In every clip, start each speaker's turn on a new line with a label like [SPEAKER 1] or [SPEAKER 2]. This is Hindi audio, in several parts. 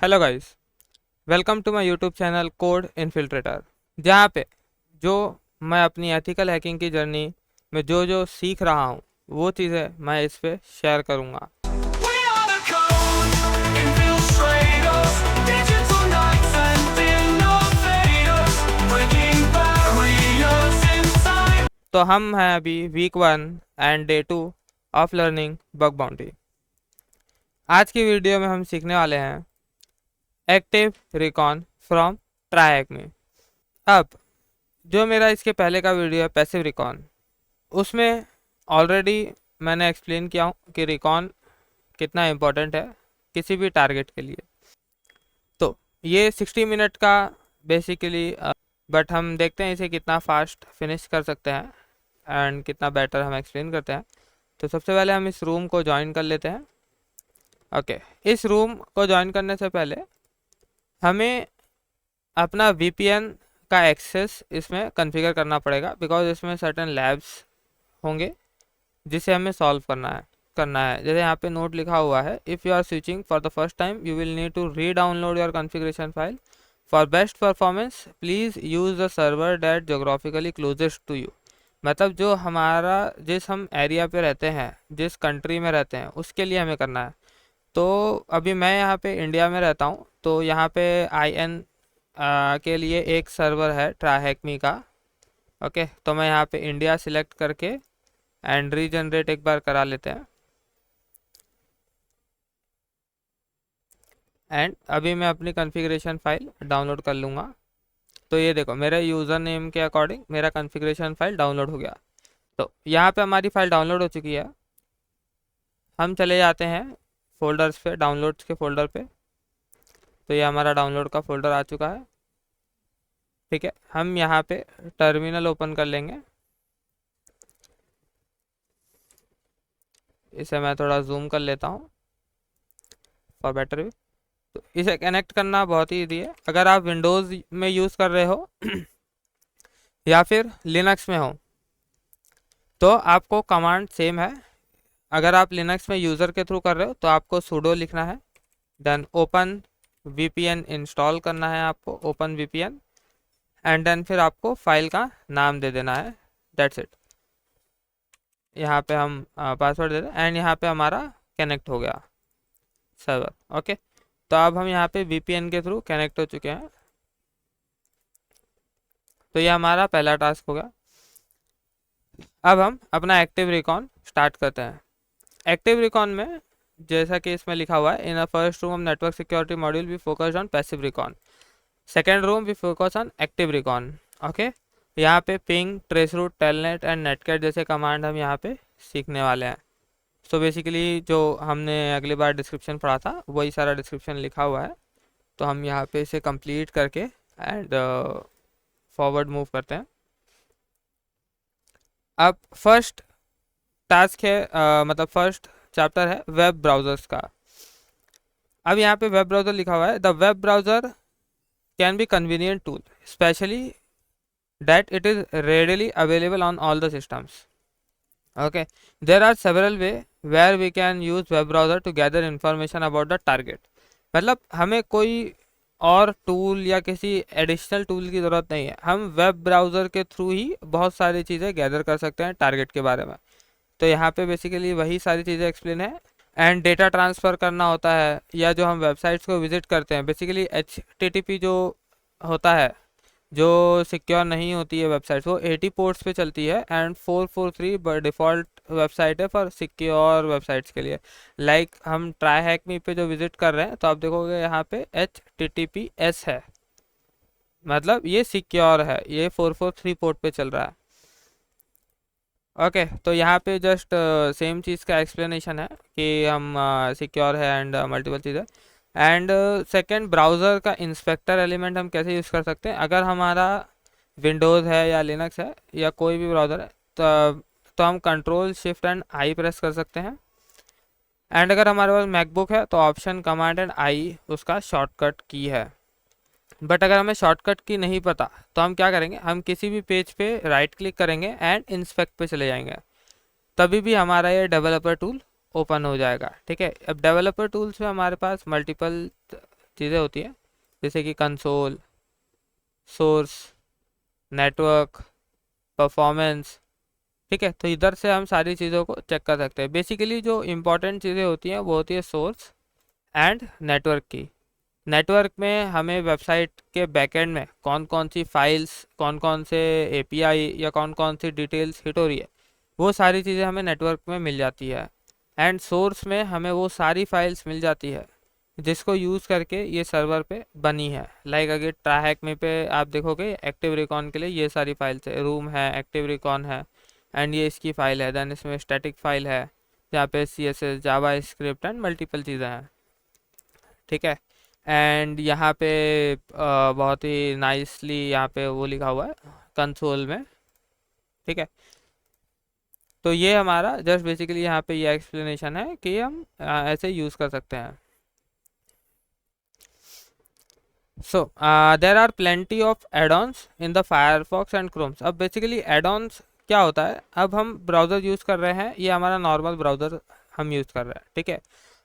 [SPEAKER 1] Hello guys, welcome to my YouTube channel code infiltrator, जहाँ पे जो मैं अपनी एथिकल हैकिंग की जर्नी में जो जो सीख रहा हूँ वो चीज़ें मैं इस पे शेयर करूँगा।
[SPEAKER 2] We are the code infiltrators, digital knights and innovators, breaking barriers in time.
[SPEAKER 1] तो हम हैं अभी week 1 and day 2 of learning bug bounty. आज की वीडियो में हम सीखने वाले हैं एक्टिव रिकॉन फ्रॉम ट्राईहैकमी। अब जो मेरा इसके पहले का वीडियो है पैसिव रिकॉन, उसमें ऑलरेडी मैंने एक्सप्लेन किया हूँ कि रिकॉन कितना इम्पोर्टेंट है किसी भी टारगेट के लिए। तो ये 60 मिनट का बेसिकली, बट हम देखते हैं इसे कितना फास्ट फिनिश कर सकते हैं एंड कितना बेटर हम एक्सप्लेन करते हैं। तो सबसे पहले हम इस रूम को ज्वाइन कर लेते हैं। ओके, इस रूम को ज्वाइन करने से पहले हमें अपना वीपीएन का एक्सेस इसमें कॉन्फ़िगर करना पड़ेगा, बिकॉज इसमें सर्टेन लैब्स होंगे जिसे हमें सॉल्व करना है। जैसे यहाँ पे नोट लिखा हुआ है, if you are switching for the first time you will need to redownload your configuration file for best performance, please use the server that geographically closest to you. मतलब जो हमारा जिस हम एरिया पे रहते हैं, जिस कंट्री में रहते हैं, उसके लिए हमें करना है। तो अभी मैं यहाँ पे इंडिया में रहता हूँ, तो यहाँ पे IN के लिए एक सर्वर है ट्राईहैकमी का। ओके, तो मैं यहाँ पे इंडिया सिलेक्ट करके एंड रीजनरेट एक बार करा लेते हैं। एंड अभी मैं अपनी कॉन्फ़िगरेशन फाइल डाउनलोड कर लूँगा। तो ये देखो, मेरे यूज़र नेम के अकॉर्डिंग मेरा कॉन्फ़िगरेशन फाइल डाउनलोड हो गया। तो यहाँ पे हमारी फाइल डाउनलोड हो चुकी है। हम चले जाते हैं फोल्डर्स पे, डाउनलोड्स के फोल्डर पे। तो ये हमारा डाउनलोड का फोल्डर आ चुका है। ठीक है, हम यहाँ पे टर्मिनल ओपन कर लेंगे। इसे मैं थोड़ा जूम कर लेता हूँ फॉर बेटर व्यू। तो इसे कनेक्ट करना बहुत ही ईजी है। अगर आप विंडोज़ में यूज़ कर रहे हो या फिर लिनक्स में हो तो आपको कमांड सेम है। अगर आप लिनक्स में यूज़र के थ्रू कर रहे हो तो आपको sudo लिखना है, देन ओपन VPN इंस्टॉल करना है आपको, ओपन VPN, एंड देन फिर आपको फाइल का नाम दे देना है। That's it. यहाँ पे हम पासवर्ड दे दें एंड यहाँ पे हमारा कनेक्ट हो गया सर्वर। ओके, तो अब हम यहाँ पे VPN के थ्रू कनेक्ट हो चुके हैं। तो ये हमारा पहला टास्क हो गया। अब हम अपना एक्टिव रिकॉन स्टार्ट करते हैं। एक्टिव रिकॉन में जैसा कि इसमें लिखा हुआ है, in a first room of network security module we focused on passive recon, second room we focus on active recon. Okay, यहाँ पे ping, trace route, telnet and netcat जैसे कमांड हम यहाँ पे सीखने वाले हैं। सो बेसिकली जो हमने अगली बार डिस्क्रिप्शन पढ़ा था वही सारा डिस्क्रिप्शन लिखा हुआ है। तो हम यहाँ पे इसे कंप्लीट करके एंड फॉरवर्ड मूव करते हैं। अब फर्स्ट टास्क है, मतलब फर्स्ट चैप्टर है वेब ब्राउज़र्स का। अब यहाँ पे वेब ब्राउज़र लिखा हुआ है, the web browser can be convenient tool specially that it is readily available on all the systems. Okay, there are several way where we can use web browser to gather information about the target. मतलब हमें कोई और टूल या किसी एडिशनल टूल की ज़रूरत नहीं है, हम वेब ब्राउज़र के थ्रू ही बहुत सारी चीज़ें गैदर कर सकते हैं टारगेट के बारे में। तो यहाँ पे बेसिकली वही सारी चीज़ें एक्सप्लेन है। एंड डेटा ट्रांसफ़र करना होता है या जो हम वेबसाइट्स को विज़िट करते हैं, बेसिकली HTTP जो होता है, जो सिक्योर नहीं होती है वेबसाइट, वो 80 पोर्ट्स पे चलती है एंड 443 डिफ़ॉल्ट वेबसाइट है फॉर सिक्योर वेबसाइट्स के लिए। लाइक हम ट्राईहैकमी पे जो विज़िट कर रहे हैं तो आप देखोगे यहाँ पे HTTPS है, मतलब ये सिक्योर है, ये 443 पोर्ट पे चल रहा है। ओके, तो यहाँ पे जस्ट सेम चीज़ का एक्सप्लेनेशन है कि हम सिक्योर है एंड मल्टीपल चीज़ें। एंड सेकेंड, ब्राउज़र का इंस्पेक्टर एलिमेंट हम कैसे यूज़ कर सकते हैं। अगर हमारा विंडोज़ है या लिनक्स है या कोई भी ब्राउज़र है तो हम control shift and I press कर सकते हैं। एंड अगर हमारे पास मैकबुक है तो ऑप्शन कमांड एंड आई उसका शॉर्टकट की है। बट अगर हमें शॉर्टकट की नहीं पता तो हम क्या करेंगे, हम किसी भी पेज पे राइट क्लिक करेंगे एंड इंस्पेक्ट पे चले जाएंगे, तभी भी हमारा ये डेवलपर टूल ओपन हो जाएगा। ठीक है, अब डेवलपर टूल्स में हमारे पास मल्टीपल चीज़ें होती हैं, जैसे कि कंसोल, सोर्स, नेटवर्क, परफॉर्मेंस। ठीक है, तो इधर से हम सारी चीज़ों को चेक कर सकते हैं। बेसिकली जो इम्पोर्टेंट चीज़ें होती हैं वो होती है सोर्स एंड नेटवर्क की। नेटवर्क में हमें वेबसाइट के बैकएंड में कौन कौन सी फाइल्स, कौन कौन से एपीआई या कौन कौन सी डिटेल्स हिट हो रही है, वो सारी चीज़ें हमें नेटवर्क में मिल जाती है। एंड सोर्स में हमें वो सारी फाइल्स मिल जाती है जिसको यूज़ करके ये सर्वर पे बनी है। लाइक अगर ट्राहैक में पे आप देखोगे एक्टिव रिकॉन के लिए ये सारी फाइल्स है, रूम है, एक्टिव रिकॉन है, एंड ये इसकी फ़ाइल है। देन इसमें स्टैटिक फाइल है जहाँ पे CSS, Java script and multiple चीज़ें हैं। ठीक है, एंड यहाँ पे बहुत ही नाइसली यहाँ पे वो लिखा हुआ है कंसोल में। ठीक है, तो ये हमारा जस्ट बेसिकली यहाँ पे ये एक्सप्लेनेशन है कि हम ऐसे यूज़ कर सकते हैं। So there are plenty of add-ons in the Firefox and Chromes. अब बेसिकली एड-ऑन्स क्या होता है, अब हम ब्राउज़र यूज़ कर रहे हैं, ये हमारा नॉर्मल ब्राउज़र हम यूज़ कर रहे हैं। ठीक है,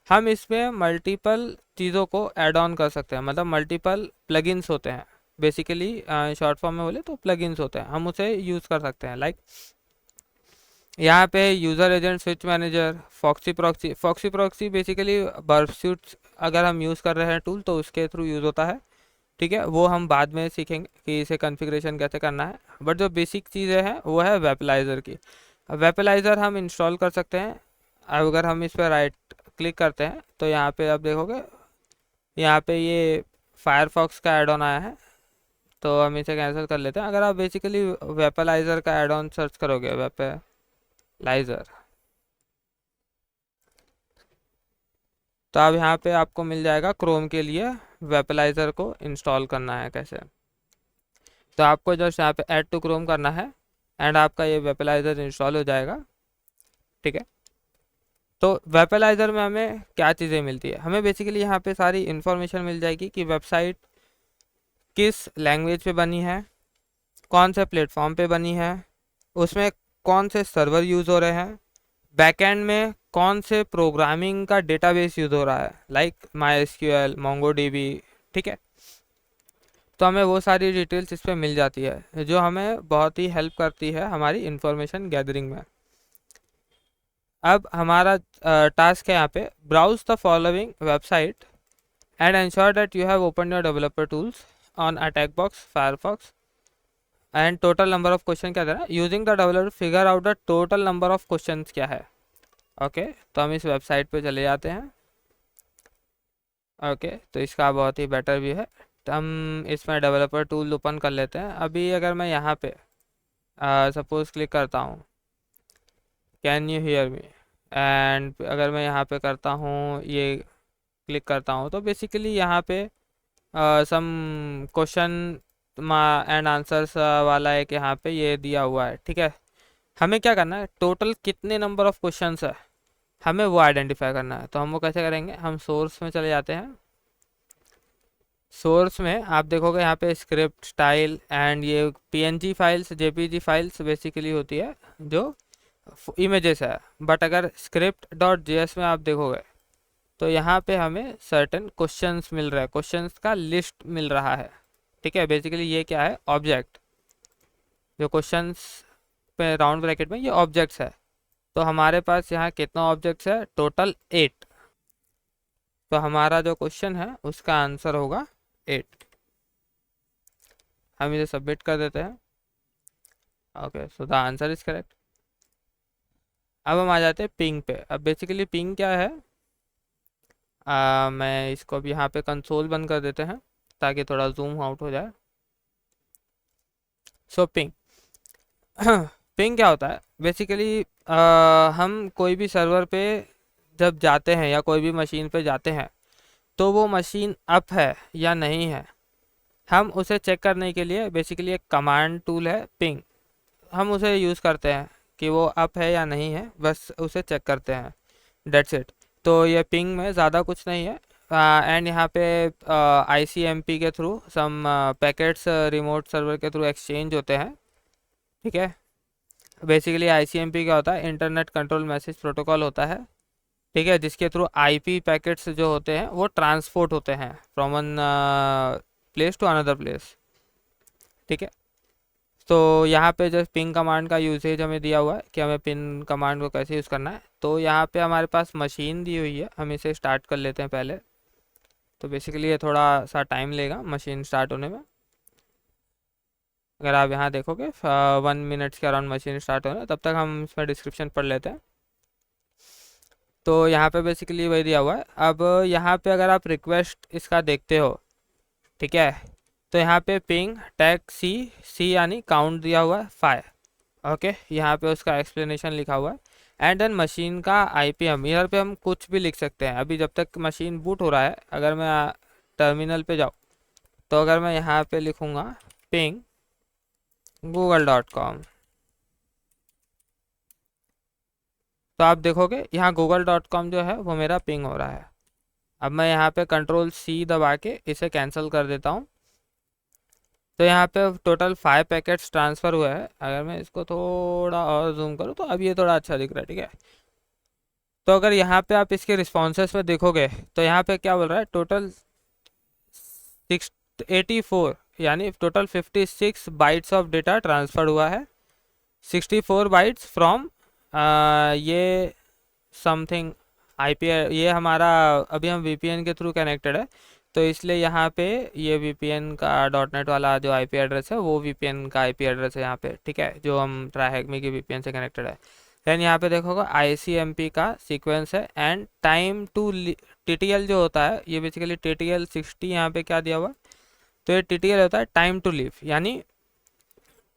[SPEAKER 1] हम इसमें मल्टीपल चीज़ों को ऐड ऑन कर सकते हैं, मतलब मल्टीपल प्लगइन्स होते हैं। बेसिकली शॉर्ट फॉर्म में बोले तो प्लगइन्स होते हैं, हम उसे यूज़ कर सकते हैं। लाइक यहाँ पे user agent, switch manager, Foxy proxy. Foxy proxy basically Burp Suite अगर हम यूज़ कर रहे हैं टूल तो उसके थ्रू यूज़ होता है। ठीक है, वो हम बाद में सीखेंगे कि इसे कॉन्फ़िगरेशन कैसे करना है। बट जो बेसिक चीज़ें हैं वो है वेपलाइज़र की। वेपलाइज़र हम इंस्टॉल कर सकते हैं। अगर हम इस पर राइट क्लिक करते हैं तो यहाँ पे आप देखोगे यहाँ पे ये फायरफॉक्स का एड ऑन आया है, तो हम इसे कैंसिल कर लेते हैं। अगर आप बेसिकली वेपलाइज़र का एड ऑन सर्च करोगे, वेपलाइज़र, तो अब यहाँ पे आपको मिल जाएगा क्रोम के लिए वेपलाइज़र को इंस्टॉल करना है कैसे। तो आपको जस्ट यहाँ पे ऐड टू क्रोम करना है एंड आपका ये वेपलाइज़र इंस्टॉल हो जाएगा। ठीक है, तो वेपलाइज़र में हमें क्या चीज़ें मिलती है, हमें बेसिकली यहाँ पे सारी इन्फॉर्मेशन मिल जाएगी कि वेबसाइट किस लैंग्वेज पे बनी है, कौन से प्लेटफॉर्म पे बनी है, उसमें कौन से सर्वर यूज़ हो रहे हैं, बैकएंड में कौन से प्रोग्रामिंग का डेटाबेस यूज़ हो रहा है, लाइक MySQL, MongoDB। ठीक है, तो हमें वो सारी डिटेल्स इस पर मिल जाती है जो हमें बहुत ही हेल्प करती है हमारी इन्फॉर्मेशन गैदरिंग में। अब हमारा टास्क है यहाँ पे, browse the following website and ensure that you have open your developer tools on attack box, Firefox and total number of question क्या देना, using the developer figure out the total number of question क्या है। ओके, तो हम इस वेबसाइट पे चले जाते हैं। ओके, तो इसका बहुत ही बेटर व्यू है। तो हम इसमें डेवलपर टूल ओपन कर लेते हैं। अभी अगर मैं यहाँ पे सपोज क्लिक करता हूँ, can you hear me, and अगर मैं यहाँ पे करता हूँ, ये क्लिक करता हूँ, तो बेसिकली यहाँ पे सम क्वेश्चन एंड आंसर्स वाला एक यहाँ पे ये दिया हुआ है। ठीक है, हमें क्या करना है, टोटल कितने नंबर ऑफ क्वेश्चंस है हमें वो आइडेंटिफाई करना है। तो हम वो कैसे करेंगे, हम सोर्स में चले जाते हैं। सोर्स में आप देखोगे यहाँ पे स्क्रिप्ट, स्टाइल एंड ये PNG files, JPG files basically होती है जो इमेजेस है। बट अगर script.js में आप देखोगे तो यहाँ पे हमें सर्टेन क्वेश्चंस मिल रहा है, क्वेश्चंस का लिस्ट मिल रहा है। ठीक है, बेसिकली ये क्या है, ऑब्जेक्ट, जो क्वेश्चंस पे राउंड ब्रैकेट में ये ऑब्जेक्ट्स है। तो हमारे पास यहाँ कितना ऑब्जेक्ट्स है, टोटल 8। तो हमारा जो क्वेश्चन है उसका आंसर होगा 8। हम इसे सबमिट कर देते हैं। Okay, so the answer is correct. अब हम आ जाते हैं पिंग पे। अब बेसिकली पिंग क्या है, मैं इसको अब यहाँ पे कंसोल बंद कर देते हैं ताकि थोड़ा जूम आउट हो जाए। सो पिंग पिंग क्या होता है, बेसिकली हम कोई भी सर्वर पे जब जाते हैं या कोई भी मशीन पे जाते हैं तो वो मशीन अप है या नहीं है, हम उसे चेक करने के लिए बेसिकली एक कमांड टूल है पिंग, हम उसे यूज़ करते हैं कि वो अप है या नहीं है, बस उसे चेक करते हैं, डेट्स इट। तो ये पिंग में ज़्यादा कुछ नहीं है। एंड यहाँ पे ICMP के through some packets remote server के थ्रू एक्सचेंज होते हैं। ठीक है, बेसिकली ICMP क्या होता है, इंटरनेट कंट्रोल मैसेज प्रोटोकॉल होता है। ठीक है, जिसके थ्रू आईपी पैकेट्स जो होते हैं वो ट्रांसपोर्ट होते हैं from one place to another place. ठीक है, तो यहाँ पे जो पिंग कमांड का यूसेज हमें दिया हुआ है कि हमें पिन कमांड को कैसे यूज़ करना है। तो यहाँ पे हमारे पास मशीन दी हुई है, हम इसे स्टार्ट कर लेते हैं पहले। तो बेसिकली ये थोड़ा सा टाइम लेगा मशीन स्टार्ट होने में। अगर आप यहाँ देखोगे 1 मिनट्स के अराउंड मशीन स्टार्ट होना, तब तक हम इसमें डिस्क्रिप्शन पढ़ लेते हैं। तो यहाँ पे बेसिकली वही दिया हुआ है। अब यहाँ पे अगर आप रिक्वेस्ट इसका देखते हो, ठीक है, तो यहाँ पे पिंग टैग सी, सी यानी काउंट दिया हुआ है 5। ओके, यहाँ पे उसका एक्सप्लेनेशन लिखा हुआ है। एंड देन मशीन का आईपी, हम यहाँ पे हम कुछ भी लिख सकते हैं। अभी जब तक मशीन बूट हो रहा है, अगर मैं टर्मिनल पे जाऊँ, तो अगर मैं यहाँ पे लिखूँगा पिंग google.com, तो आप देखोगे यहाँ google.com जो है वो मेरा पिंग हो रहा है। अब मैं यहाँ पे कंट्रोल सी दबा के इसे कैंसिल कर देता हूँ। तो यहाँ पे टोटल 5 पैकेट्स ट्रांसफ़र हुए हैं। अगर मैं इसको थोड़ा और जूम करूँ तो अब ये थोड़ा अच्छा दिख रहा है। ठीक है, तो अगर यहाँ पे आप इसके रिस्पॉन्सेस में देखोगे तो यहाँ पे क्या बोल रहा है, टोटल 684 यानी total 56 bytes of data transfer हुआ है। 64 बाइट्स फ्रॉम ये समथिंग आईपी, ये हमारा अभी हम वीपीएन के थ्रू कनेक्टेड है, तो इसलिए यहाँ पे ये वीपीएन का .NET वाला जो आईपी एड्रेस है वो वीपीएन का आईपी एड्रेस है यहाँ पे। ठीक है, जो हम ट्राइहैकमी के वीपीएन से कनेक्टेड है। देन यहाँ पे देखोगे आईसीएमपी का सीक्वेंस है एंड टाइम टू टीटीएल जो होता है, ये बेसिकली टीटीएल 60 यहाँ पे क्या दिया हुआ, तो ये टीटीएल होता है टाइम टू लीव, यानी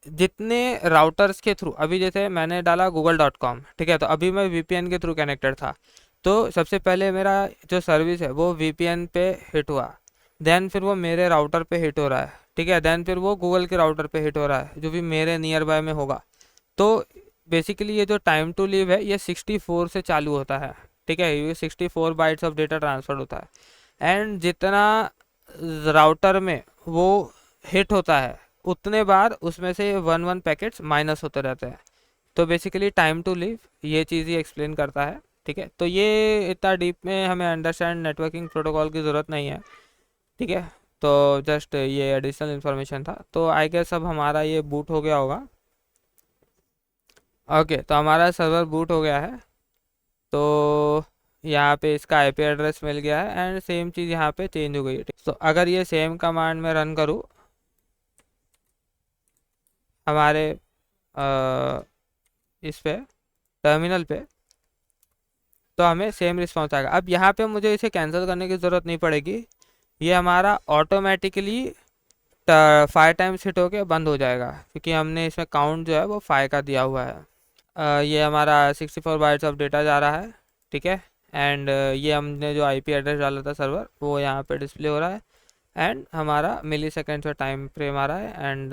[SPEAKER 1] जितने राउटर्स के थ्रू, अभी जैसे मैंने डाला google.com, ठीक है, तो अभी मैं वीपीएन के थ्रू कनेक्टेड था, तो सबसे पहले मेरा जो सर्विस है वो वीपीएन पे हिट हुआ, देन फिर वो मेरे राउटर पे हिट हो रहा है। ठीक है, देन फिर वो गूगल के राउटर पे हिट हो रहा है जो भी मेरे नियर बाय में होगा। तो बेसिकली ये जो टाइम टू लीव है ये 64 से चालू होता है। ठीक है, ये 64 बाइट्स ऑफ डेटा ट्रांसफर होता है एंड जितना राउटर में वो हिट होता है उतने बार उसमें से 1 पैकेट्स माइनस होते रहते हैं। तो बेसिकली टाइम टू लीव ये चीज़ ही एक्सप्लेन करता है। ठीक है, तो ये इतना डीप में हमें अंडरस्टैंड नेटवर्किंग प्रोटोकॉल की ज़रूरत नहीं है। ठीक है, तो जस्ट ये एडिशनल इन्फॉर्मेशन था। तो आई गेस अब हमारा ये बूट हो गया होगा। ओके, तो हमारा सर्वर बूट हो गया है। तो यहाँ पे इसका आईपी एड्रेस मिल गया है एंड सेम चीज़ यहाँ पे चेंज हो गई है। तो अगर ये सेम कमांड में रन करूँ हमारे इस पे टर्मिनल पे, तो हमें सेम रिस्पॉन्स आएगा। अब यहाँ पे मुझे इसे कैंसिल करने की ज़रूरत नहीं पड़ेगी, ये हमारा ऑटोमेटिकली 5 टाइम्स हिट होके बंद हो जाएगा, क्योंकि हमने इसमें काउंट जो है वो 5 का दिया हुआ है। ये हमारा 64 बाइट्स ऑफ डेटा जा रहा है। ठीक है, एंड ये हमने जो आईपी एड्रेस डाला था सर्वर वो यहाँ पे डिस्प्ले हो रहा है एंड हमारा मिली सेकेंड का टाइम फ्रेम आ रहा है एंड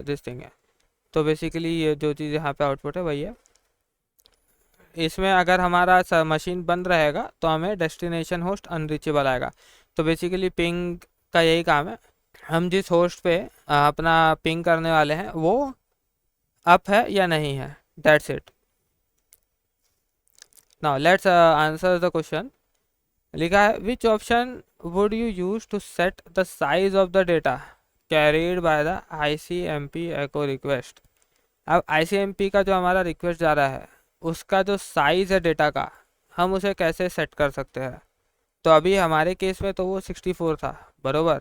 [SPEAKER 1] दिस थिंग है। तो बेसिकली ये जो चीज़ यहाँ पे आउटपुट है वही है। इसमें अगर हमारा मशीन बंद रहेगा तो हमें डेस्टिनेशन होस्ट अनरीचेबल आएगा। तो बेसिकली पिंग का यही काम है, हम जिस होस्ट पे अपना पिंग करने वाले हैं वो अप है या नहीं है, that's it. Now let's answer the question. लिखा है which option would you use to set the size of the data carried by the ICMP echo request. अब आईसीएमपी का जो हमारा रिक्वेस्ट जा रहा है उसका जो साइज़ है डेटा का, हम उसे कैसे सेट कर सकते हैं। तो अभी हमारे केस में तो वो 64 था बरोबर,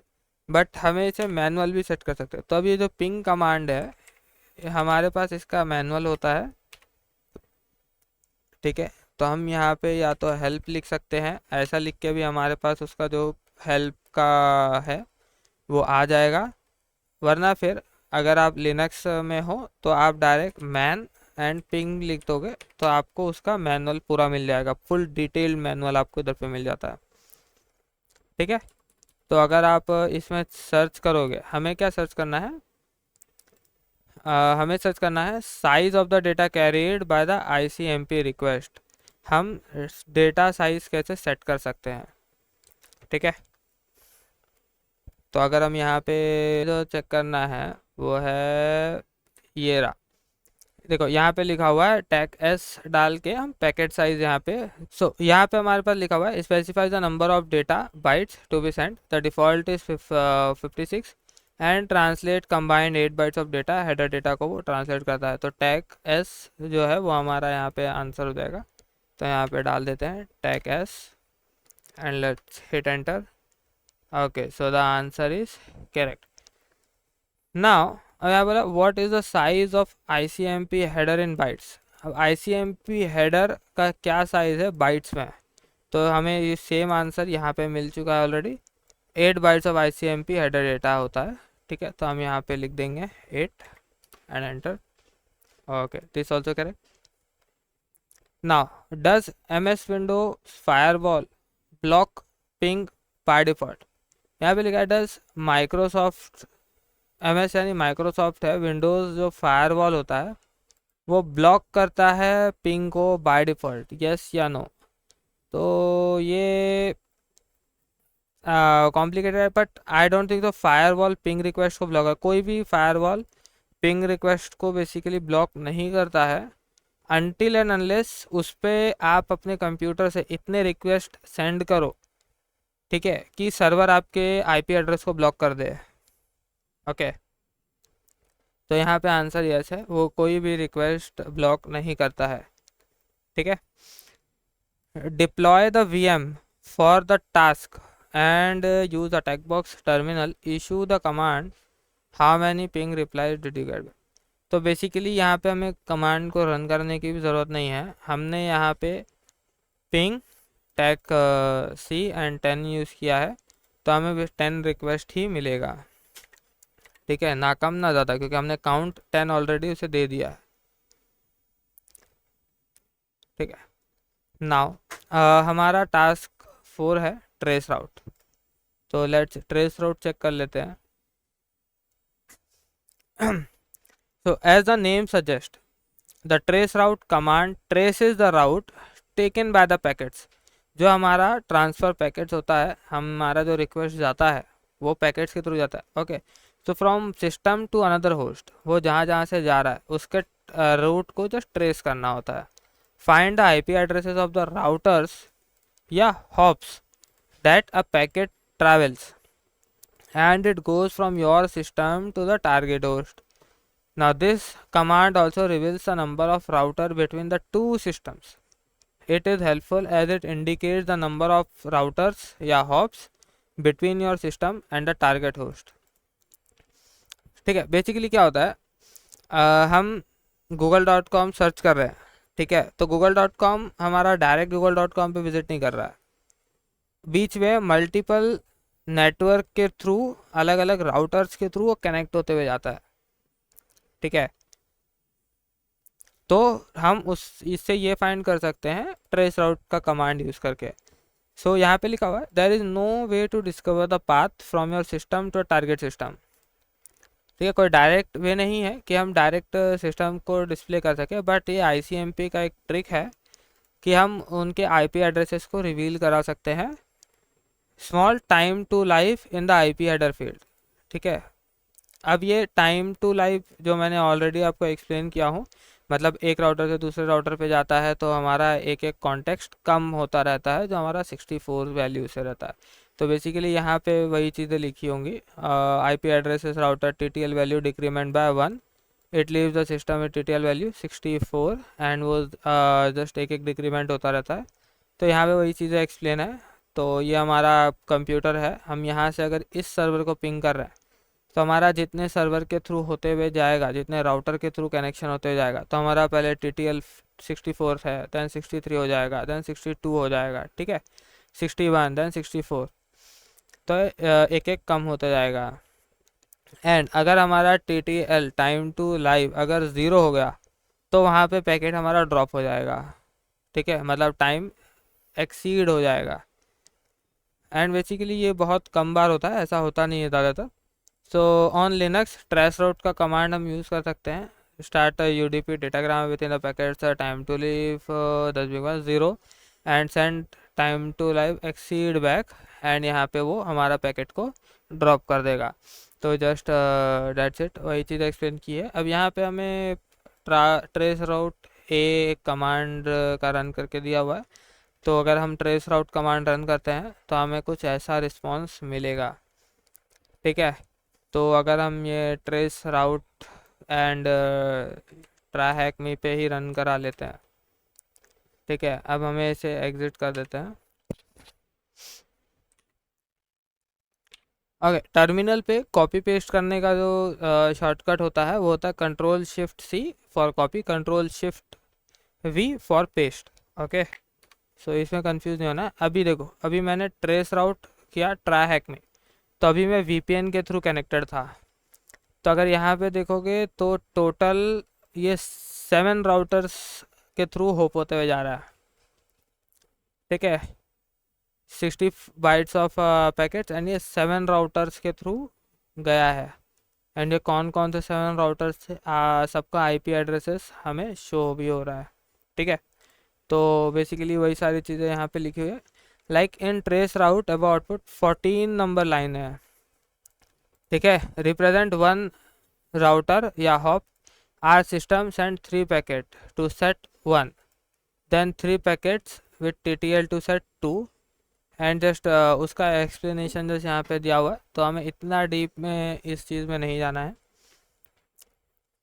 [SPEAKER 1] बट हमें इसे मैनुअल भी सेट कर सकते हैं। तो अभी ये जो पिंग कमांड है ये हमारे पास इसका मैनुअल होता है। ठीक है, तो हम यहाँ पे या तो हेल्प लिख सकते हैं, ऐसा लिख के भी हमारे पास उसका जो हेल्प का है वो आ जाएगा, वरना फिर अगर आप लिनक्स में हो तो आप डायरेक्ट मैन एंड पिंग लिख दोगे तो आपको उसका मैनुअल पूरा मिल जाएगा, फुल डिटेल्ड मैनुअल आपको इधर पे मिल जाता है। ठीक है, तो अगर आप इसमें सर्च करोगे, हमें क्या सर्च करना है, हमें सर्च करना है size of the data carried by the ICMP request. हम डेटा साइज कैसे सेट कर सकते हैं। ठीक है, तो अगर हम यहाँ पे जो चेक करना है वो है ये रहा, देखो यहाँ पे लिखा हुआ है टैग एस डाल के हम पैकेट साइज यहाँ पे यहाँ पे हमारे पास लिखा हुआ है specify the number of data bytes to be send, the default is 56 and translate combined 8 bytes of data, header data को वो ट्रांसलेट करता है। तो टैग एस जो है वो हमारा यहाँ पे आंसर हो जाएगा। तो यहाँ पे डाल देते हैं tag S and let's hit enter. Okay, so the answer is correct. Now अब यहाँ बोला what is the size of ICMP header in bytes. अब ICMP हेडर का क्या साइज़ है बाइट्स में, तो हमें ये सेम आंसर यहाँ पे मिल चुका है already. 8 bytes of ICMP header data होता है, ठीक है। तो हम यहाँ पे लिख देंगे 8 and enter. Okay, this also correct. Now does MS window firewall block ping by default. यहाँ पे लिखा है डज माइक्रोसॉफ्ट MS यानी माइक्रोसॉफ्ट है, विंडोज़ जो फायरवॉल होता है वो ब्लॉक करता है पिंग को बाय डिफ़ॉल्ट, यस या नो। तो ये कॉम्प्लिकेटेड है, बट आई डोंट थिंक तो फायरवॉल पिंग रिक्वेस्ट को ब्लॉक है। कोई भी फायरवॉल पिंग रिक्वेस्ट को बेसिकली ब्लॉक नहीं करता है अनटिल एंड अनलेस उस पर आप अपने कंप्यूटर से इतने रिक्वेस्ट सेंड करो, ठीक है, कि सर्वर आपके IP एड्रेस को ब्लॉक कर दे। ओके, तो यहाँ पे आंसर यस है, वो कोई भी रिक्वेस्ट ब्लॉक नहीं करता है, ठीक है। Deploy the VM for the task and use the text box terminal, issue the command how many ping reply did you get. तो बेसिकली यहाँ पे हमें कमांड को रन करने की भी ज़रूरत नहीं है, हमने यहाँ पे ping tag C and 10 use किया है, तो हमें 10 रिक्वेस्ट ही मिलेगा, ठीक है, ना कम ना ज़्यादा, क्योंकि हमने काउंट 10 ऑलरेडी उसे दे दिया है, ठीक है। नाउ हमारा टास्क 4 है ट्रेस राउट। तो लेट्स ट्रेस राउट चेक कर लेते हैं। So as the name suggests, the trace route command traces the route taken by the packets। जो हमारा ट्रांसफ़र पैकेट्स होता है, हमारा जो रिक्वेस्ट जाता है वो पैकेट्स के थ्रू जाता है। ओके, तो from system to another host, वो जहाँ जहाँ से जा रहा है उसके रूट को जस्ट ट्रेस करना होता है। Find the IP addresses of the routers या hops that a packet travels and it goes from your system to the target host. Now this command also reveals the number of router between the two systems. It is helpful as it indicates the number of routers या hops between your system and the target host. ठीक है, बेसिकली क्या होता है, हम google.com सर्च कर रहे हैं, ठीक है, तो google.com हमारा डायरेक्ट google.com पे विजिट नहीं कर रहा है, बीच में मल्टीपल नेटवर्क के थ्रू अलग अलग राउटर्स के थ्रू वो कनेक्ट होते हुए जाता है, ठीक है। तो हम उस इससे ये फाइंड कर सकते हैं ट्रेस राउट का कमांड यूज़ करके। सो यहाँ पे लिखा हुआ है there is no way to discover the path from your system to target system, ठीक है, कोई डायरेक्ट वे नहीं है कि हम डायरेक्ट सिस्टम को डिस्प्ले कर सकें, बट ये ICMP का एक ट्रिक है कि हम उनके IP एड्रेसेस को रिवील करा सकते हैं small time to life in the IP header field, ठीक है। अब ये टाइम टू लाइफ जो मैंने ऑलरेडी आपको एक्सप्लेन किया हूँ, मतलब एक राउटर से दूसरे राउटर पे जाता है तो हमारा एक एक कॉन्टेक्स्ट कम होता रहता है, जो हमारा 64 वैल्यू से रहता है। तो बेसिकली यहाँ पे वही चीज़ें लिखी होंगी, IP addresses router TTL value decrement by 1, it leaves the system में TTL वैल्यू 64 एंड वो जस्ट एक एक डिक्रीमेंट होता रहता है। तो यहाँ पे वही चीज़ें एक्सप्लेन है। तो ये हमारा कंप्यूटर है, हम यहाँ से अगर इस सर्वर को पिंग कर रहे हैं तो हमारा जितने सर्वर के थ्रू होते हुए जाएगा, जितने राउटर के थ्रू कनेक्शन होते हुए जाएगा, तो हमारा पहले TTL 64 है, देन 63 हो जाएगा, देन 62 हो जाएगा, ठीक है, 61, देन 64, तो एक एक कम होता जाएगा। एंड अगर हमारा TTL टाइम टू लाइव अगर 0 हो गया तो वहाँ पे पैकेट हमारा ड्रॉप हो जाएगा, ठीक है, मतलब टाइम एक्सीड हो जाएगा। एंड बेसिकली ये बहुत कम बार होता है, ऐसा होता नहीं है ज़्यादातर। So on Linux traceroute का कमांड हम यूज़ कर सकते हैं, start UDP datagram with in the packets time to leave 10 and send time to live exceed back, and यहाँ पे वो हमारा पैकेट को ड्रॉप कर देगा। तो जस्ट डेट्स इट, वही चीज़ एक्सप्लेन की है। अब यहाँ पे हमें ट्रेस राउट ए कमांड का रन करके दिया हुआ है। तो अगर हम ट्रेस राउट कमांड रन करते हैं तो हमें कुछ ऐसा रिस्पॉन्स मिलेगा। ठीक है, तो अगर हम ये trace route and try hack me पे ही रन करा लेते हैं। ठीक है, अब हमें इसे एग्जिट कर देते हैं। ओके, टर्मिनल पे कॉपी पेस्ट करने का जो शॉर्टकट होता है वो होता है control shift C for copy, control shift V for paste. Okay, so इसमें कंफ्यूज नहीं होना। अभी देखो, अभी मैंने ट्रेस राउट किया ट्राई हैक में, तो अभी मैं वीपीएन के थ्रू कनेक्टेड था। तो अगर यहाँ पे देखोगे तो टोटल ये 7 राउटर्स के थ्रू होप होते हुए जा रहा है। ठीक है, 60 बाइट्स ऑफ पैकेट्स एंड ये 7 राउटर्स के थ्रू गया है। एंड ये कौन कौन से 7 राउटर्स थे, सबका आईपी एड्रेसेस हमें शो भी हो रहा है। ठीक है, तो बेसिकली वही सारी चीज़ें यहाँ पे लिखी हुई है। लाइक इन ट्रेस राउट अब आउटपुट 14 नंबर लाइन है। ठीक है, रिप्रेजेंट 1 राउटर या hop, our system send 3 packet to set 1, then 3 packets with TTL to set 2 and just उसका एक्सप्लेनेशन जैसे यहाँ पे दिया हुआ है। तो हमें इतना डीप में इस चीज़ में नहीं जाना है।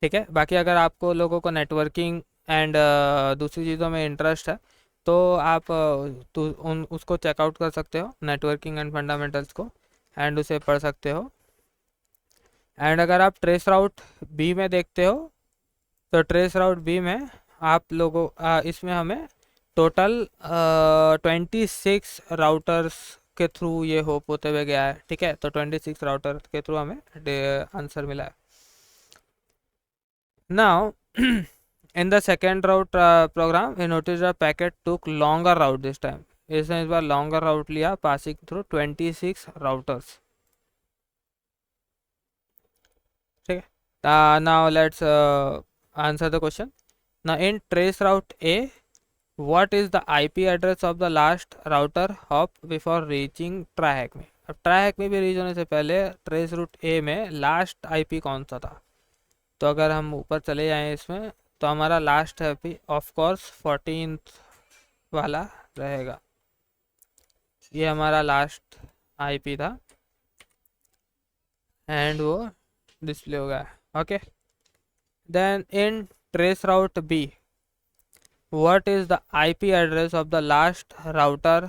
[SPEAKER 1] ठीक है, बाकी अगर आपको लोगों को नेटवर्किंग एंड दूसरी चीज़ों में इंटरेस्ट है तो आप उसको चेकआउट कर सकते हो, नेटवर्किंग एंड फंडामेंटल्स को, एंड उसे पढ़ सकते हो। एंड अगर आप ट्रेस राउट बी में देखते हो तो ट्रेस राउट बी में आप लोगों इसमें हमें टोटल 26 राउटर्स के थ्रू ये होप होते हुए गया है। ठीक है, तो 26 राउटर के थ्रू हमें आंसर मिला है। Now in the second route program we noticed the packet took longer route this time। इसने इस बार longer route लिया, passing through 26 routers। ठीक है, now let's answer the question। now in trace route A what is the IP address of the last router hop before reaching try hack में। अब try hack में भी रीच होने से पहले trace route A में लास्ट IP कौन सा था। तो अगर हम ऊपर चले जाएं इसमें तो हमारा लास्ट है ऑफ कोर्स 14th वाला रहेगा। ये हमारा लास्ट आईपी था एंड वो डिस्प्ले हो गया। Okay, then in traceroute b what is the IP address of the last router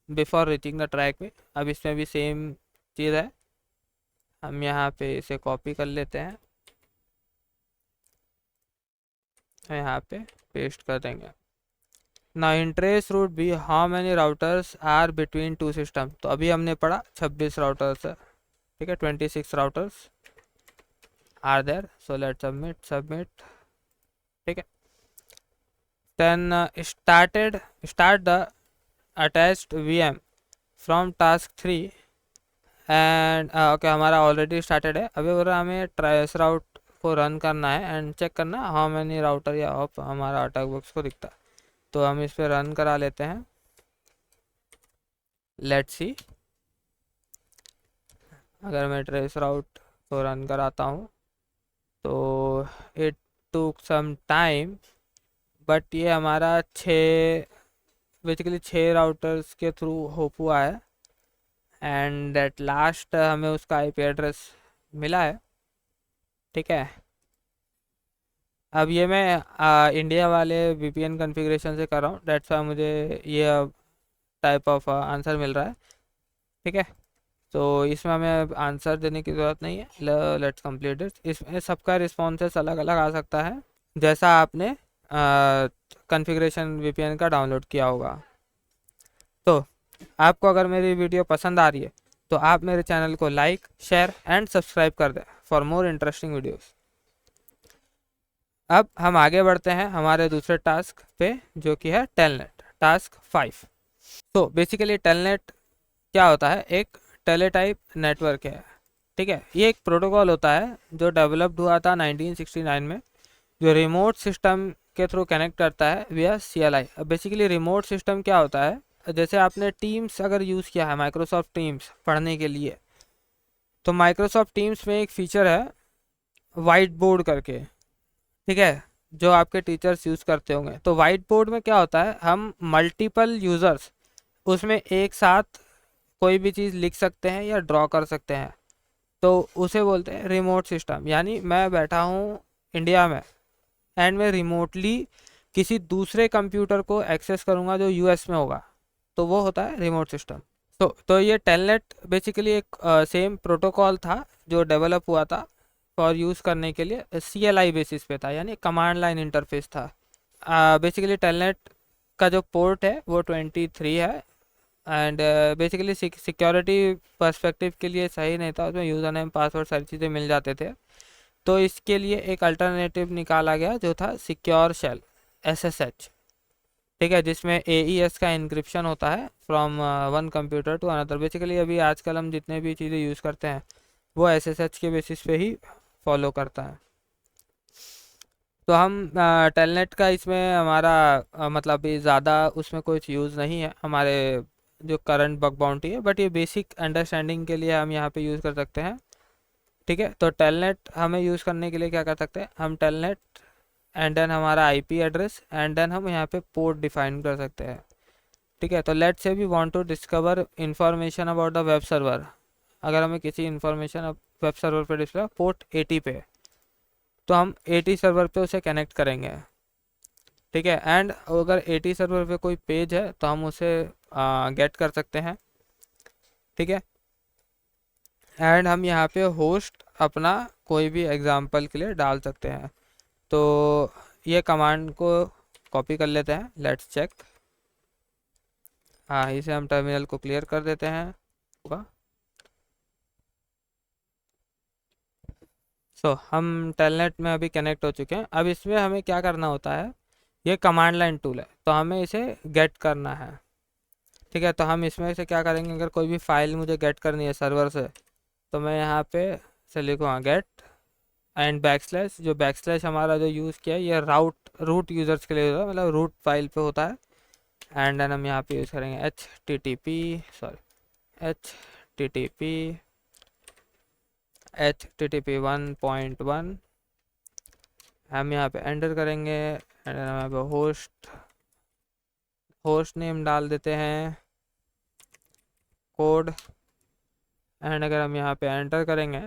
[SPEAKER 1] before reaching the track में। अब इसमें भी सेम चीज़ है, हम यहाँ पे इसे कॉपी कर लेते हैं, यहाँ पे पेस्ट कर देंगे। ना in trace route be how many routers are between 2 system. तो अभी हमने पढ़ा 26 राउटर्स है। ठीक है, 26 routers are there, so let submit. ठीक है, then start the attached VM from task 3 and okay, हमारा ऑलरेडी स्टार्टेड है। अभी बोल रहा हमें ट्रेस राउट को रन करना है एंड चेक करना हाउ मैनी राउटर या हॉप हमारा अटैक बॉक्स को दिखता है। तो हम इस पर रन करा लेते हैं, लेट्स सी। अगर मैं ट्रेस राउट को रन कराता हूँ तो it took some time, but ये हमारा बेसिकली 6 राउटर्स के थ्रू होप हुआ है एंड एट लास्ट हमें उसका आईपी एड्रेस मिला है। ठीक है, अब ये मैं इंडिया वाले वीपीएन कॉन्फ़िगरेशन से कर रहा हूँ, डेट्स वाई मुझे ये टाइप ऑफ आंसर मिल रहा है। ठीक है, तो इसमें हमें आंसर देने की ज़रूरत नहीं है, लेट्स कंप्लीट इट। इसमें सबका रिस्पॉन्सेस अलग अलग आ सकता है जैसा आपने कॉन्फ़िगरेशन वीपीएन का डाउनलोड किया होगा। तो आपको अगर मेरी वीडियो पसंद आ रही है तो आप मेरे चैनल को लाइक, शेयर एंड सब्सक्राइब कर दें फॉर मोर इंटरेस्टिंग वीडियोस। अब हम आगे बढ़ते हैं हमारे दूसरे टास्क पे जो कि है टेलनेट टास्क 5। तो बेसिकली टेलनेट क्या होता है, एक टेलीटाइप नेटवर्क है। ठीक है, ये एक प्रोटोकॉल होता है जो डेवलप्ड हुआ था 1969 में, जो रिमोट सिस्टम के थ्रू कनेक्ट करता है विया CLI। अब बेसिकली रिमोट सिस्टम क्या होता है, जैसे आपने टीम्स अगर यूज़ किया है, माइक्रोसॉफ्ट टीम्स पढ़ने के लिए, तो माइक्रोसॉफ्ट टीम्स में एक फीचर है वाइट बोर्ड करके। ठीक है, जो आपके टीचर्स यूज़ करते होंगे। तो वाइट बोर्ड में क्या होता है, हम मल्टीपल यूज़र्स उसमें एक साथ कोई भी चीज़ लिख सकते हैं या ड्रॉ कर सकते हैं, तो उसे बोलते हैं रिमोट सिस्टम। यानी मैं बैठा हूँ इंडिया में एंड मैं रिमोटली किसी दूसरे कंप्यूटर को एक्सेस करूँगा जो यूएस में होगा, तो वो होता है रिमोट सिस्टम। तो ये टेलनेट बेसिकली एक सेम प्रोटोकॉल था जो डेवलप हुआ था फॉर यूज़ करने के लिए CLI बेसिस पे था, यानी कमांड लाइन इंटरफेस था। बेसिकली टेलनेट का जो पोर्ट है वो 23 है एंड बेसिकली सिक्योरिटी पर्सपेक्टिव के लिए सही नहीं था, उसमें यूज़र नेम पासवर्ड सारी चीज़ें मिल जाते थे। तो इसके लिए एक अल्टरनेटिव निकाला गया जो था सिक्योर शेल SSH, ठीक है, जिसमें AES का इंक्रिप्शन होता है from one computer to another. Basically अभी आजकल हम जितने भी चीज़ें यूज़ करते हैं वो SSH के बेसिस पे ही फॉलो करता है। तो हम टेलनेट का इसमें हमारा मतलब ये ज़्यादा उसमें कुछ यूज़ नहीं है हमारे जो करंट बग बाउंटी है, बट ये बेसिक अंडरस्टैंडिंग के लिए हम यहाँ पे यूज़ कर सकते हैं। ठीक है, तो टेलनेट हमें यूज़ करने के लिए क्या कर सकते हैं, हम टेलनेट एंड देन हमारा IP एड्रेस एंड देन हम यहाँ पे पोर्ट डिफाइन कर सकते हैं। ठीक है, तो let's say we want to discover information about the web server. अगर हमें किसी इंफॉर्मेशन वेब सर्वर पे डिस्कवर पोर्ट 80 पे, तो हम 80 सर्वर पे उसे कनेक्ट करेंगे। ठीक है, एंड अगर 80 सर्वर पे कोई पेज है तो हम उसे गेट कर सकते हैं। ठीक है, एंड हम यहाँ पे होस्ट अपना कोई भी एग्जांपल के लिए डाल सकते हैं। तो ये कमांड को कॉपी कर लेते हैं, लेट्स चेक। हाँ, इसे हम टर्मिनल को क्लियर कर देते हैं। होगा हम टेलनेट में अभी कनेक्ट हो चुके हैं। अब इसमें हमें क्या करना होता है, ये कमांड लाइन टूल है तो हमें इसे गेट करना है। ठीक है, तो हम इसमें से क्या करेंगे, अगर कोई भी फाइल मुझे गेट करनी है सर्वर से, तो मैं यहाँ पे से लिखूँगा गेट एंड बैकस्लैश। जो बैकस्लैश हमारा जो यूज़ किया है ये रूट यूज़र्स के लिए होता है, मतलब रूट फाइल पे होता है। एंड देन हम यहाँ पे यूज़ करेंगे HTTP 1.1। हम यहाँ पे एंटर करेंगे एंड हम यहाँ पे होस्ट नेम डाल देते हैं, कोड, एंड अगर हम यहाँ पे एंटर करेंगे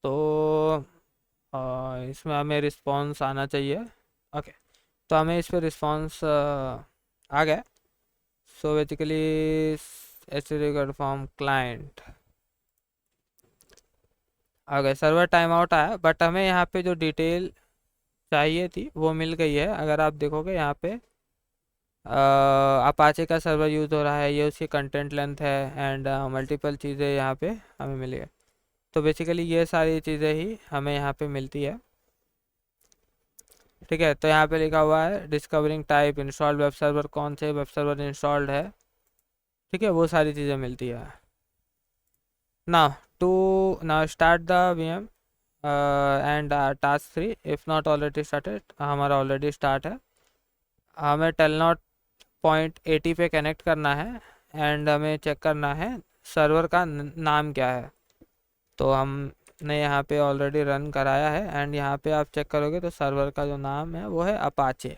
[SPEAKER 1] तो इसमें हमें रिस्पांस आना चाहिए। ओके, तो हमें इस पर रिस्पांस आ गया। So basically HTTP from client आ गए, सर्वर टाइम आउट आया, बट हमें यहाँ पे जो डिटेल चाहिए थी वो मिल गई है। अगर आप देखोगे यहाँ पे अपाचे का सर्वर यूज़ हो रहा है, ये उसकी कंटेंट लेंथ है एंड मल्टीपल चीज़ें यहाँ पे हमें मिली है। तो बेसिकली ये सारी चीज़ें ही हमें यहाँ पे मिलती है। ठीक है, तो यहाँ पे लिखा हुआ है discovering type, installed web server, कौन से वेब सर्वर इंस्टॉल्ड है। ठीक है, वो सारी चीज़ें मिलती है। Now start the VM and task 3 if not already started. हमारा ऑलरेडी स्टार्ट है। हमें टेलनॉट पॉइंट 80 पे कनेक्ट करना है एंड हमें चेक करना है सर्वर का नाम क्या है। तो हमने यहाँ पे ऑलरेडी रन कराया है एंड यहाँ पे आप चेक करोगे तो सर्वर का जो नाम है वो है अपाचे।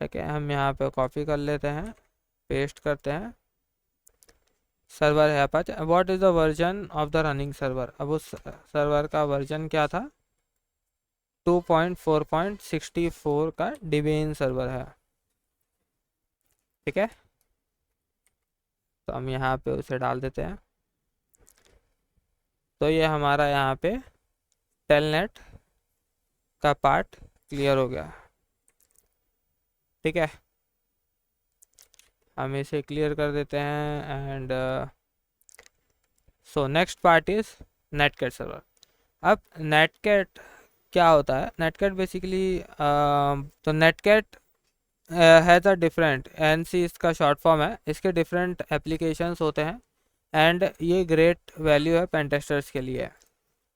[SPEAKER 1] ठीक है, हम यहाँ पे कॉपी कर लेते हैं, पेस्ट करते हैं, सर्वर है Apache. What is the version of the running server. अब उस सर्वर का वर्जन क्या था, 2.4.64 का डिबेन सर्वर है। ठीक है, तो हम यहाँ पे उसे डाल देते हैं। तो ये हमारा यहाँ पे टेलनेट का पार्ट क्लियर हो गया। ठीक है, हम इसे क्लियर कर देते हैं and so next part is netcat server. अब नेटकैट क्या होता है, नेटकैट बेसिकली तो netcat has a different, NC इसका शॉर्ट फॉर्म है, इसके डिफरेंट एप्लीकेशंस होते हैं एंड ये ग्रेट वैल्यू है पेन टेस्टर्स के लिए।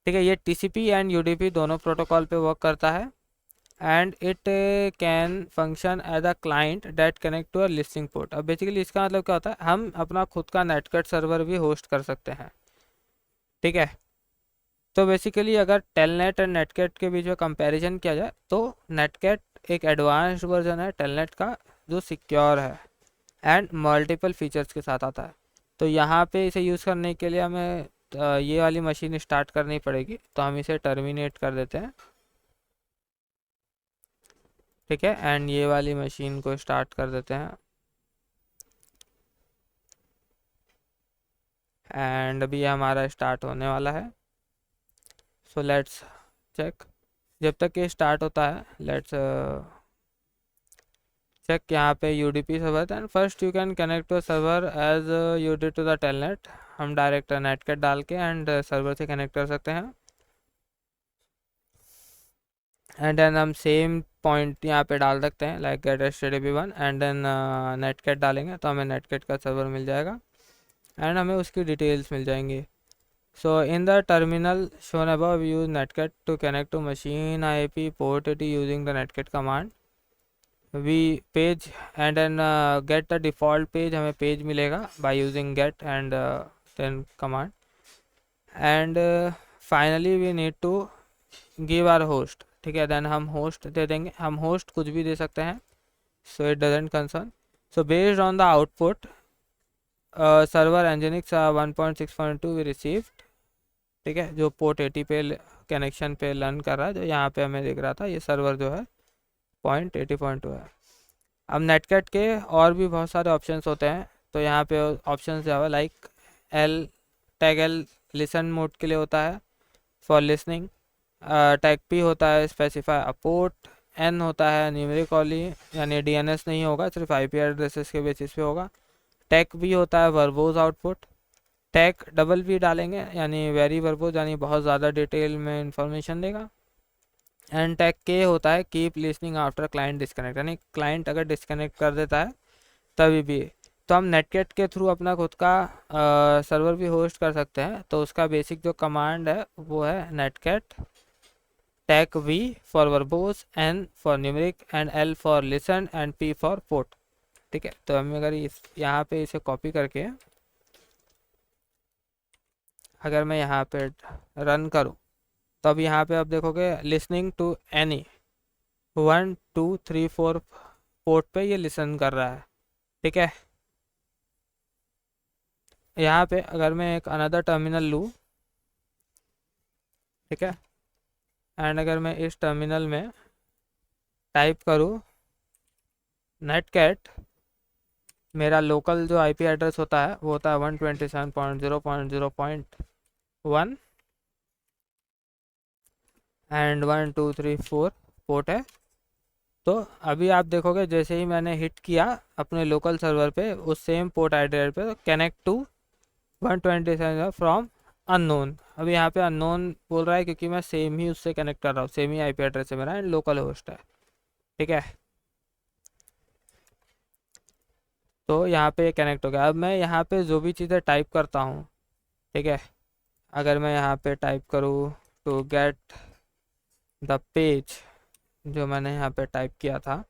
[SPEAKER 1] ठीक है, ये TCP एंड UDP दोनों प्रोटोकॉल पे वर्क करता है and it can function as a client that connect to a listing port. अब बेसिकली इसका मतलब क्या होता है, हम अपना खुद का नेटकैट सर्वर भी होस्ट कर सकते हैं। ठीक है, तो बेसिकली अगर टेलनेट एंड नेटकेट के बीच में कंपैरिजन किया जाए तो नेटकेट एक एडवांस्ड वर्जन है टेलनेट का जो सिक्योर है एंड मल्टीपल फीचर्स के साथ आता है। तो यहाँ पे इसे यूज़ करने के लिए हमें ये वाली मशीन स्टार्ट करनी पड़ेगी, तो हम इसे टर्मिनेट कर देते हैं, ठीक है। एंड ये वाली मशीन को स्टार्ट कर देते हैं एंड अभी हमारा स्टार्ट होने वाला है। So let's check. जब तक ये स्टार्ट होता है लेट्स चेक यहाँ पे UDP server. And first you can connect to server as you did to the telnet. हम डायरेक्ट नेटकेट डाल के एंड सर्वर से कनेक्ट कर सकते हैं एंड देन हम सेम पॉइंट यहाँ पे डाल सकते हैं like get HTTP1 and then netcat डालेंगे तो हमें नेटकेट का सर्वर मिल जाएगा एंड हमें उसकी डिटेल्स मिल जाएंगी। So in the terminal shown above, use netcat to connect to machine IP port 80 using the netcat command. We page and then get the default page, हमें page मिलेगा by using get and then command. And finally we need to give our host, ठीक है। then हम host दे देंगे, हम host कुछ भी दे सकते हैं, so it doesn't concern. So based on the output server Nginx 1.6.2 we received, ठीक है, जो पोर्ट 80 पे कनेक्शन पे लर्न कर रहा है, जो यहाँ पे हमें दिख रहा था ये सर्वर जो है 0.80.2 है। अब नेटकेट के और भी बहुत सारे ऑप्शंस होते हैं, तो यहाँ पे ऑप्शंस जो है like L tag L listen mode के लिए होता है फॉर लिसनिंग, टैग पी होता है स्पेसिफाई अ पोर्ट, एन होता है न्यूमेरिकली यानी DNS नहीं होगा, सिर्फ IP एड्रेसेस के बेसिस पे होगा, टैग भी होता है वर्बोज आउटपुट, टैग डबल भी डालेंगे यानी वेरी वर्बोज यानी बहुत ज़्यादा डिटेल में इंफॉर्मेशन देगा, एंड टैग के होता है keep listening after client disconnect यानी क्लाइंट अगर डिस्कनेक्ट कर देता है तभी भी। तो हम नेटकेट के थ्रू अपना खुद का सर्वर भी होस्ट कर सकते हैं, तो उसका बेसिक जो कमांड है वो है netcat tag V for verbose, N for numeric and L for listen and P for port, ठीक है। तो हम अगर यहाँ पे इसे कॉपी करके अगर मैं यहाँ पे रन करूँ तो अब यहाँ पे आप देखोगे लिसनिंग टू एनी 1 2 3 4 पोर्ट पे ये लिसन कर रहा है, ठीक है। यहाँ पे अगर मैं एक अनदर टर्मिनल लूँ, ठीक है, एंड अगर मैं इस टर्मिनल में टाइप करूँ नेटकेट, मेरा लोकल जो IP एड्रेस होता है वो होता है 127.0.0.1 एंड 1 2 3 4 पोर्ट है। तो अभी आप देखोगे जैसे ही मैंने हिट किया अपने लोकल सर्वर पे उस सेम पोर्ट एड्रेस पे कनेक्ट टू 127 फ्रॉम अननोन, अभी यहाँ पे अननोन बोल रहा है क्योंकि मैं सेम ही उससे कनेक्ट कर रहा हूँ, सेम ही IP एड्रेस है मेरा एंड लोकल होस्ट है, ठीक है। तो यहाँ पे कनेक्ट हो गया। अब मैं यहाँ पे जो भी चीज़ें टाइप करता हूँ, ठीक है, अगर मैं यहाँ पे टाइप करूँ टू गेट द पेज, जो मैंने यहाँ पे टाइप किया था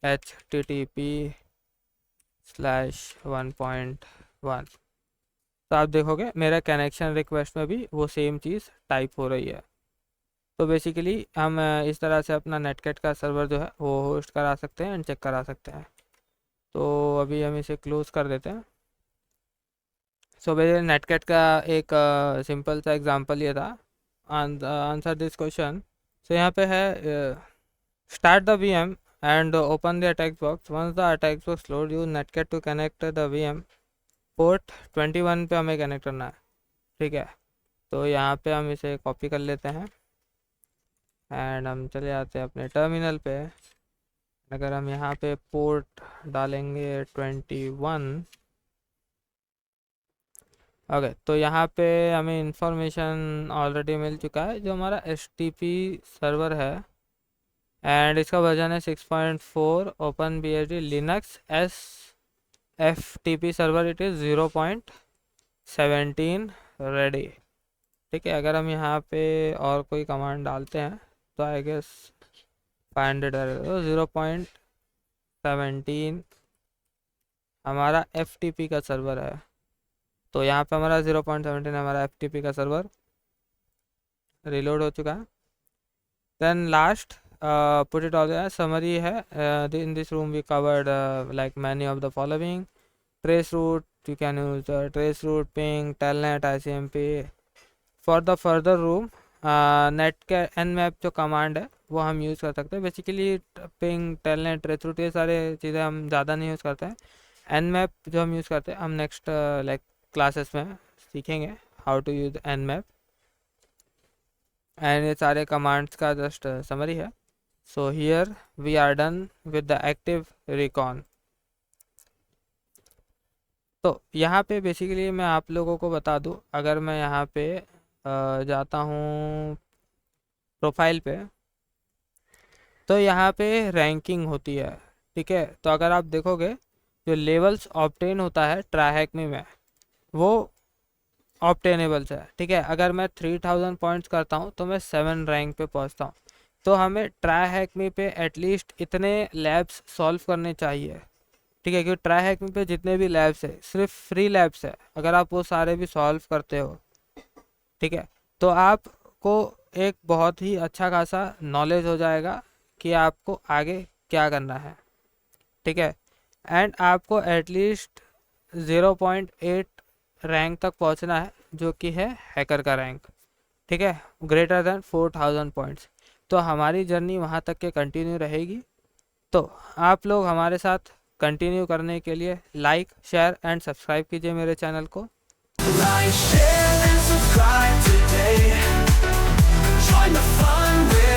[SPEAKER 1] http/1.1, तो आप देखोगे मेरा कनेक्शन रिक्वेस्ट में भी वो सेम चीज़ टाइप हो रही है। तो बेसिकली हम इस तरह से अपना नेटकेट का सर्वर जो है वो होस्ट करा सकते हैं एंड चेक करा सकते हैं। तो अभी हम इसे क्लोज कर देते हैं। सो मेरे नेटकेट का एक सिंपल सा एग्जांपल ये था, आंसर दिस क्वेश्चन। सो यहाँ पे है start the VM and open the text box. Once the text box load, use netcat to connect the VM port 21 पे हमें कनेक्ट करना है, ठीक है। तो यहाँ पे हम इसे कॉपी कर लेते हैं एंड हम चले जाते हैं अपने टर्मिनल पे। अगर हम यहाँ पे पोर्ट डालेंगे 21, ओके, तो यहाँ पे हमें इंफॉर्मेशन ऑलरेडी मिल चुका है, जो हमारा HTTP सर्वर है एंड इसका वर्जन है 6.4, OpenBSD Linux FTP server it is 0.17 ready, ठीक है। अगर हम यहाँ पे और कोई कमांड डालते हैं तो आई गेस 500 0.17 हमारा FTP का सर्वर है। तो यहाँ पे हमारा 0.17 हमारा FTP का सर्वर रिलोड हो चुका है। Then last put it all summary है। In this room we covered like many of the following trace route, you can use trace route, ping, telnet, ICMP। For the further room net के nmap जो कमांड है वो हम यूज़ कर सकते हैं। Basically ping, telnet, trace route ये सारे चीज़ें हम ज़्यादा नहीं यूज़ करते हैं। nmap जो हम यूज़ करते हैं हम नेक्स्ट लाइक क्लासेस में सीखेंगे how to use nmap। And ये सारे कमांड्स का जस्ट समरी है। So here we are done with the active recon. तो यहाँ पे बेसिकली मैं आप लोगों को बता दूँ, अगर मैं यहाँ पे जाता हूँ प्रोफाइल पे, तो यहाँ पे रैंकिंग होती है, ठीक है। तो अगर आप देखोगे जो लेवल्स ऑब्टेन होता है ट्राइहैकमी में वो ऑब्टेनेबल्स है, ठीक है। अगर मैं 3000 पॉइंट्स करता हूँ तो मैं 7 रैंक पे पहुँचता हूँ। तो हमें ट्राइहैकमी पे एटलीस्ट इतने लैब्स सॉल्व करने चाहिए, ठीक है, क्योंकि ट्राइहैकमी पे जितने भी लैब्स है सिर्फ फ्री लैब्स है। अगर आप वो सारे भी सॉल्व करते हो, ठीक है, तो आपको एक बहुत ही अच्छा खासा नॉलेज हो जाएगा कि आपको आगे क्या करना है, ठीक है। एंड आपको एटलीस्ट 0.8 रैंक तक पहुंचना है जो कि है हैकर का रैंक, ठीक है, ग्रेटर देन 4000 पॉइंट्स। तो हमारी जर्नी वहां तक के कंटिन्यू रहेगी। तो आप लोग हमारे साथ कंटिन्यू करने के लिए लाइक, शेयर एंड सब्सक्राइब कीजिए मेरे चैनल को।
[SPEAKER 2] Like, share, and subscribe today. Join the fun with